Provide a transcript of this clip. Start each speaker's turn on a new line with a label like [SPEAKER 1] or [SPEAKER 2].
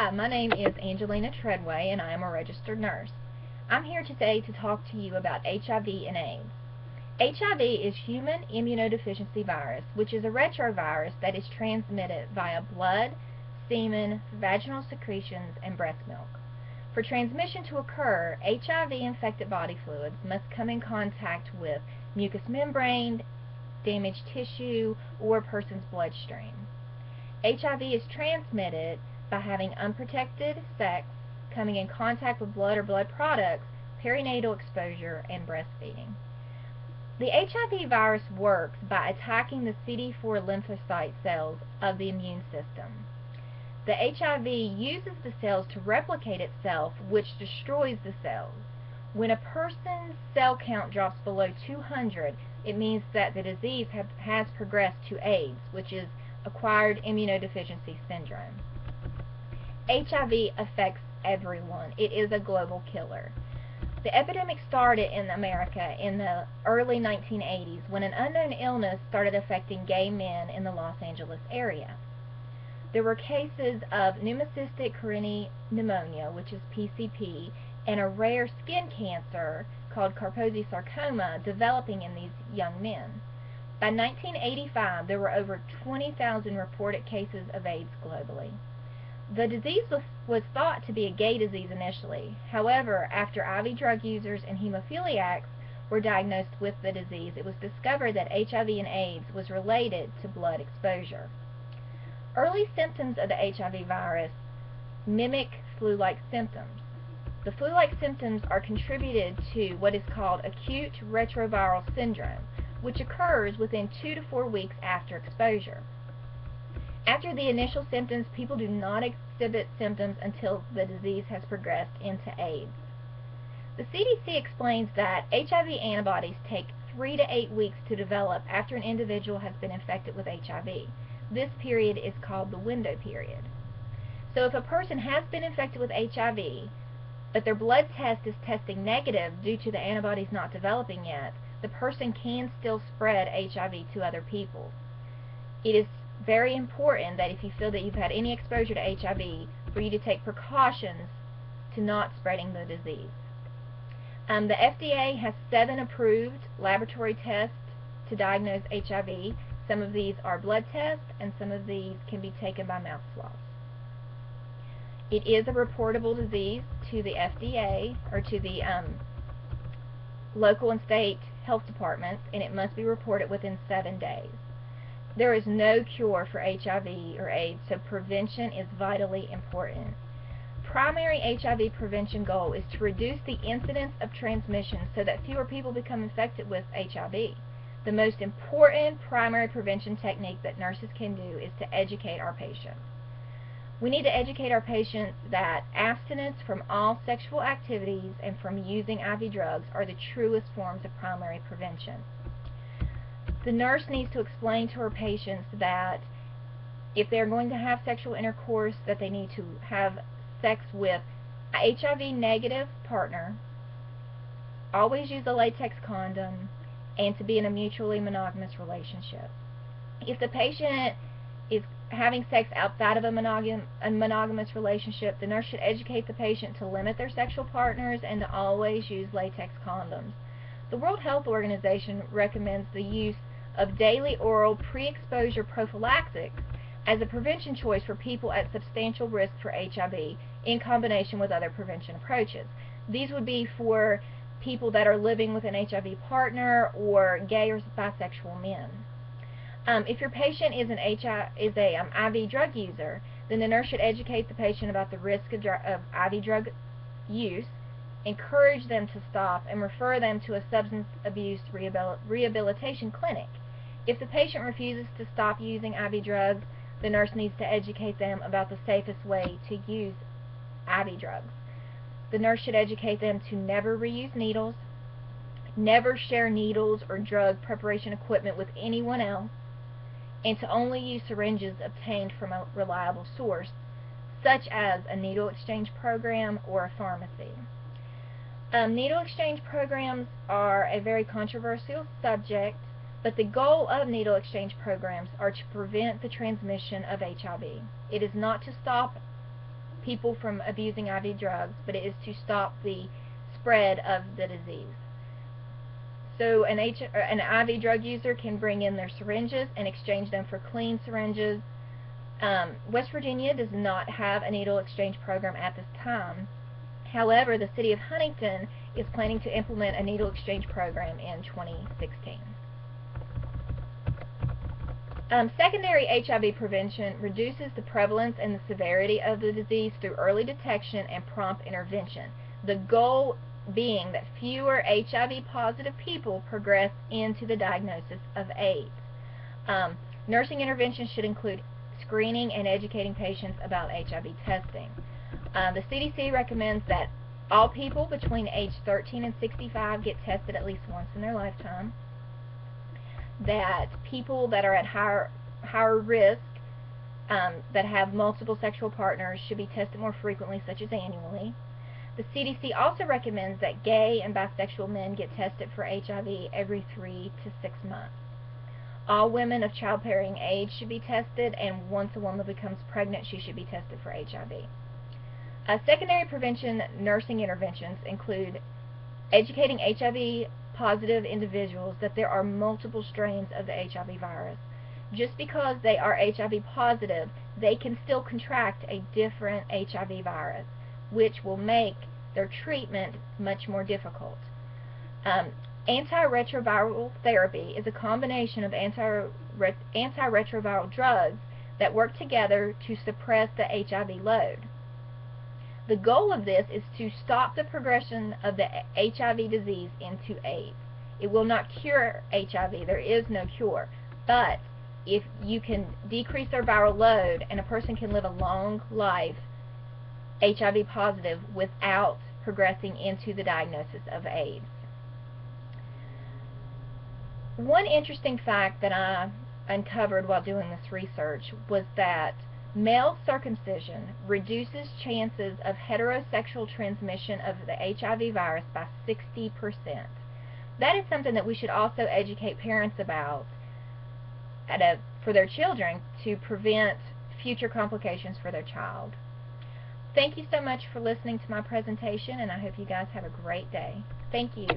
[SPEAKER 1] Hi, my name is Angelina Treadway, and I am a registered nurse. I'm here today to talk to you about HIV and AIDS. HIV is human immunodeficiency virus, which is a retrovirus that is transmitted via blood, semen, vaginal secretions, and breast milk. For transmission to occur, HIV-infected body fluids must come in contact with mucous membrane, damaged tissue, or a person's bloodstream. HIV is transmitted by having unprotected sex, coming in contact with blood or blood products, perinatal exposure, and breastfeeding. The HIV virus works by attacking the CD4 lymphocyte cells of the immune system. The HIV uses the cells to replicate itself, which destroys the cells. When a person's cell count drops below 200, it means that the disease has progressed to AIDS, which is acquired immunodeficiency syndrome. HIV affects everyone. It is a global killer. The epidemic started in America in the early 1980s when an unknown illness started affecting gay men in the Los Angeles area. There were cases of pneumocystic carinary pneumonia, which is PCP, and a rare skin cancer called Kaposi sarcoma developing in these young men. By 1985, there were over 20,000 reported cases of AIDS globally. The disease was thought to be a gay disease initially. However, after IV drug users and hemophiliacs were diagnosed with the disease, it was discovered that HIV and AIDS was related to blood exposure. Early symptoms of the HIV virus mimic flu-like symptoms. The flu-like symptoms are contributed to what is called acute retroviral syndrome, which occurs within 2 to 4 weeks after exposure. After the initial symptoms, people do not exhibit symptoms until the disease has progressed into AIDS. The CDC explains that HIV antibodies take 3 to 8 weeks to develop after an individual has been infected with HIV. This period is called the window period. So if a person has been infected with HIV, but their blood test is testing negative due to the antibodies not developing yet, the person can still spread HIV to other people. It is very important that if you feel that you've had any exposure to HIV, for you to take precautions to not spreading the disease. The FDA has 7 approved laboratory tests to diagnose HIV. Some of these are blood tests, and some of these can be taken by mouth swabs. It is a reportable disease to the FDA, or to the local and state health departments, and it must be reported within 7 days. There is no cure for HIV or AIDS, so prevention is vitally important. Primary HIV prevention goal is to reduce the incidence of transmission so that fewer people become infected with HIV. The most important primary prevention technique that nurses can do is to educate our patients. We need to educate our patients that abstinence from all sexual activities and from using IV drugs are the truest forms of primary prevention. The nurse needs to explain to her patients that if they're going to have sexual intercourse, that they need to have sex with a HIV-negative partner, always use a latex condom, and to be in a mutually monogamous relationship. If the patient is having sex outside of a monogamous relationship, the nurse should educate the patient to limit their sexual partners and to always use latex condoms. The World Health Organization recommends the use of daily oral pre-exposure prophylaxis as a prevention choice for people at substantial risk for HIV in combination with other prevention approaches. These would be for people that are living with an HIV partner or gay or bisexual men. If your patient is an IV drug user, then the nurse should educate the patient about the risk of IV drug use, encourage them to stop, and refer them to a substance abuse rehabilitation clinic. If the patient refuses to stop using IV drugs, the nurse needs to educate them about the safest way to use IV drugs. The nurse should educate them to never reuse needles, never share needles or drug preparation equipment with anyone else, and to only use syringes obtained from a reliable source, such as a needle exchange program or a pharmacy. Needle exchange programs are a very controversial subject, but the goal of needle exchange programs are to prevent the transmission of HIV. It is not to stop people from abusing IV drugs, but it is to stop the spread of the disease. So an IV drug user can bring in their syringes and exchange them for clean syringes. West Virginia does not have a needle exchange program at this time. However, the city of Huntington is planning to implement a needle exchange program in 2016. Secondary HIV prevention reduces the prevalence and the severity of the disease through early detection and prompt intervention. The goal being that fewer HIV-positive people progress into the diagnosis of AIDS. Nursing intervention should include screening and educating patients about HIV testing. The CDC recommends that all people between age 13 and 65 get tested at least once in their lifetime. That people that are at higher risk, that have multiple sexual partners, should be tested more frequently, such as annually. The CDC also recommends that gay and bisexual men get tested for HIV every 3 to 6 months. All women of childbearing age should be tested, and once a woman becomes pregnant, she should be tested for HIV. Secondary prevention nursing interventions include educating HIV-positive individuals that there are multiple strains of the HIV virus. Just because they are HIV positive, they can still contract a different HIV virus, which will make their treatment much more difficult. Antiretroviral therapy is a combination of antiretroviral drugs that work together to suppress the HIV load. The goal of this is to stop the progression of the HIV disease into AIDS. It will not cure HIV, there is no cure, but if you can decrease their viral load, and a person can live a long life HIV positive without progressing into the diagnosis of AIDS. One interesting fact that I uncovered while doing this research was that male circumcision reduces chances of heterosexual transmission of the HIV virus by 60%. That is something that we should also educate parents about for their children to prevent future complications for their child. Thank you so much for listening to my presentation, and I hope you guys have a great day. Thank you.